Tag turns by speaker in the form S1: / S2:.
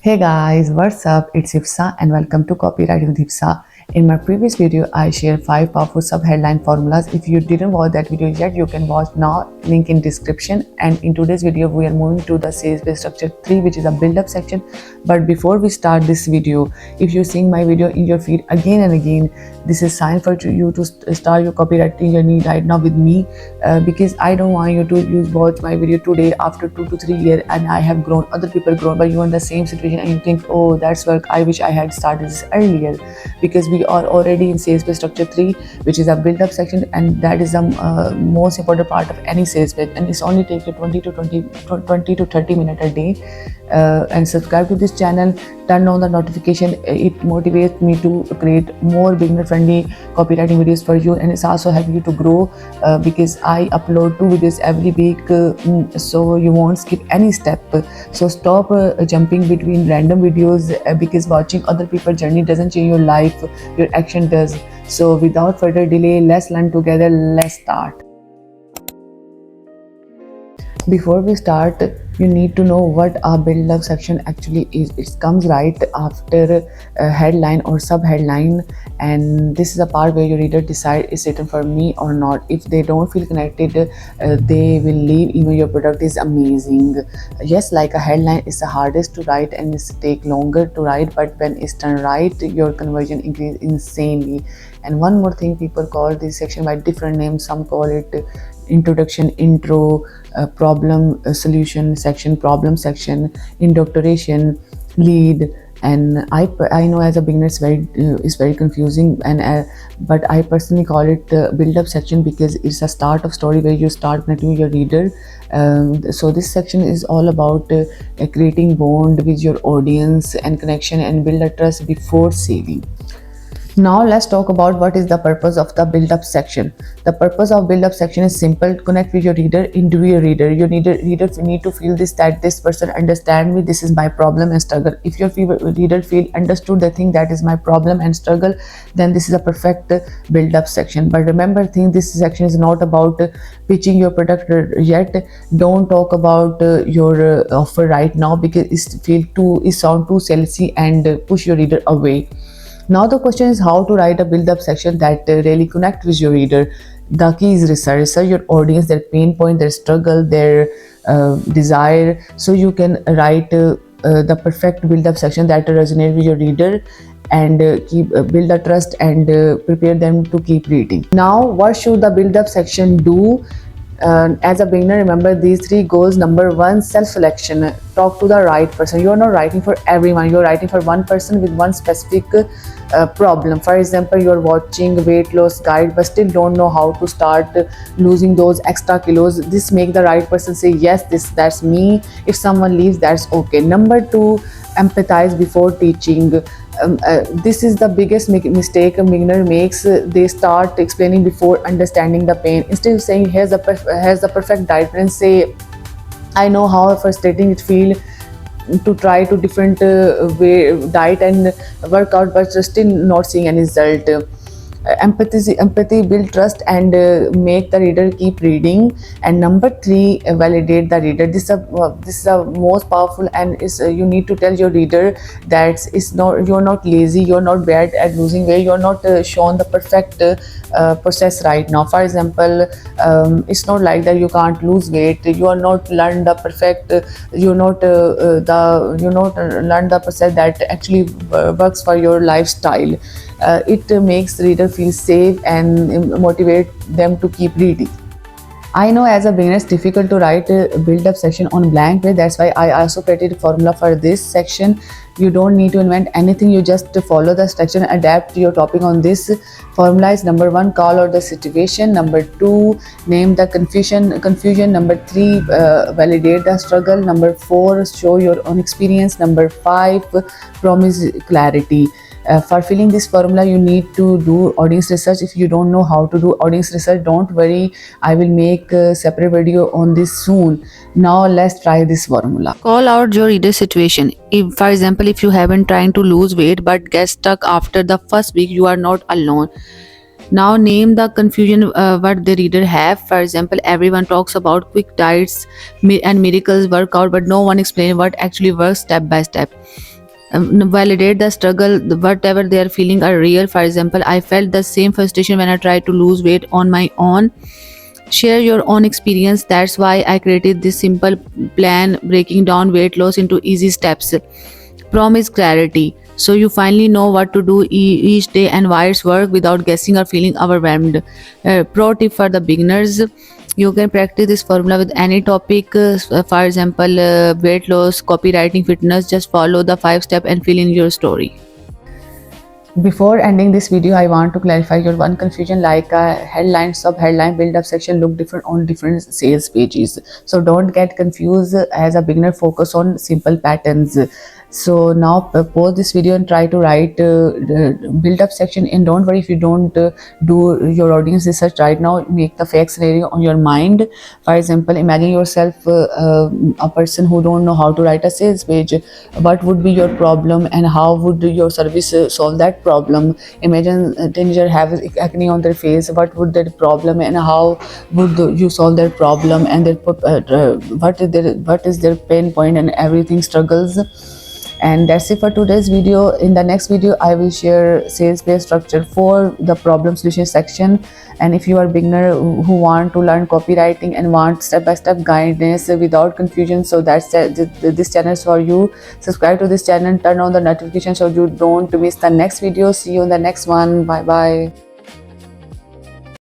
S1: Hey guys, what's up? It's Ipsa and welcome to Copywriting with Ipsa. In my previous video, I shared 5 powerful sub-headline formulas. If you didn't watch that video yet, you can watch now, link in description. And in today's video, we are moving to the sales page structure 3, which is a build-up section. But before we start this video, if you're seeing my video in your feed again and again, this is sign for you to start your copywriting journey right now with me, because I don't want you to watch my video today after 2 to 3 years and I have grown, other people grown, but you're in the same situation and you think, oh, that's work, I wish I had started this earlier. Because we are already in sales page structure 3, which is a build up section, and that is the most important part of any sales page, and it's only take you 20 to 30 minutes a day. And subscribe to this channel, turn on the notification. It motivates me to create more beginner friendly copywriting videos for you, and it's also help you to grow, because I upload 2 videos every week, so you won't skip any step. So stop jumping between random videos, because watching other people's journey doesn't change your life, your action does. So without further delay, let's learn together. Let's start. Before we start, you need to know what a build up section actually is. It comes right after a headline or sub headline, and this is a part where your reader decide is written for me or not. If they don't feel connected, they will leave even your product is amazing. Yes, like a headline is the hardest to write and it's take longer to write, but when it's done right, your conversion increase insanely. And one more thing, people call this section by different names. Some call it introduction, intro, problem solution section, problem section, indoctrination, lead. And I know as a beginner it's very confusing, and but I personally call it build up section because it's a start of story where you start connecting with your reader. So this section is all about creating bond with your audience and connection and build a trust before saving. Now let's talk about what is the purpose of the build-up section. The purpose of build-up section is simple: connect with your reader, into your reader. Your reader need to feel this, that this person understand me, this is my problem and struggle. If your reader feel understood, they think that is my problem and struggle, then this is a perfect build-up section. But remember, think this section is not about pitching your product yet. Don't talk about your offer right now, because it sound too salesy and push your reader away. Now the question is how to write a build-up section that really connect with your reader. The key is research your audience, their pain point, their struggle, their desire, so you can write the perfect build-up section that resonate with your reader and build a trust and prepare them to keep reading. Now, what should the build-up section do? As a beginner, remember these 3 goals. Number 1, self-selection. Talk to the right person. You are not writing for everyone, you are writing for one person with one specific problem. For example, you are watching weight loss guide but still don't know how to start losing those extra kilos. This make the right person say, yes, that's me. If someone leaves, that's okay. Number 2, empathize before teaching. This is the biggest mistake a beginner makes. They start explaining before understanding the pain. Instead of saying here's the perfect diet plan, say I know how frustrating it feels to try to different way diet and workout but still not seeing any result. Empathy build trust and make the reader keep reading. And number 3, validate the reader. This is a most powerful, and is you need to tell your reader that you're not lazy, you're not bad at losing weight, you're not shown the perfect process right now. For example, it's not like that you can't lose weight, you are not learned the perfect learn the process that actually works for your lifestyle. It makes reader feel safe and motivate them to keep reading. I know as a beginner it's difficult to write a build-up section on blank page. That's why I also created a formula for this section. You don't need to invent anything, you just follow the structure and adapt your topic on this. Formula is: number 1, call out the situation. Number 2, name the confusion. Number 3, validate the struggle. Number 4, show your own experience. Number 5, promise clarity. For filling this formula, you need to do audience research. If you don't know how to do audience research, don't worry, I will make a separate video on this soon. Now let's try this formula. Call out your reader situation. If, for example, if you have been trying to lose weight but get stuck after the first week, you are not alone.
S2: Now name the confusion what the reader have. For example, everyone talks about quick diets and miracles workout, but no one explains what actually works step by step. Validate the struggle, whatever they are feeling are real. For example, I felt the same frustration when I tried to lose weight on my own. Share your own experience. That's why I created this simple plan, breaking down weight loss into easy steps. Promise clarity, so you finally know what to do each day and why it's work without guessing or feeling overwhelmed. Pro tip for the beginners: you can practice this formula with any topic. For example, weight loss, copywriting, fitness. Just follow the 5 step and fill in your story.
S1: Before ending this video, I want to clarify your one confusion, like a headline, sub-headline, build-up section look different on different sales pages. So don't get confused. As a beginner, focus on simple patterns. So now pause this video and try to write the build-up section. And don't worry if you don't do your audience research right now. Make the fake scenario on your mind. For example, imagine yourself a person who don't know how to write a sales page. What would be your problem and how would your service solve that problem? Imagine a teenager have acne on their face. What would that problem and how would you solve their problem? And their what is their pain point and everything struggles. And that's it for today's video. In the next video, I will share sales page structure for the problem solution section. And if you are a beginner who want to learn copywriting and want step-by-step guidance without confusion, so this channel is for you. Subscribe to this channel, turn on the notification so you don't miss the next video. See you in the next one. Bye bye.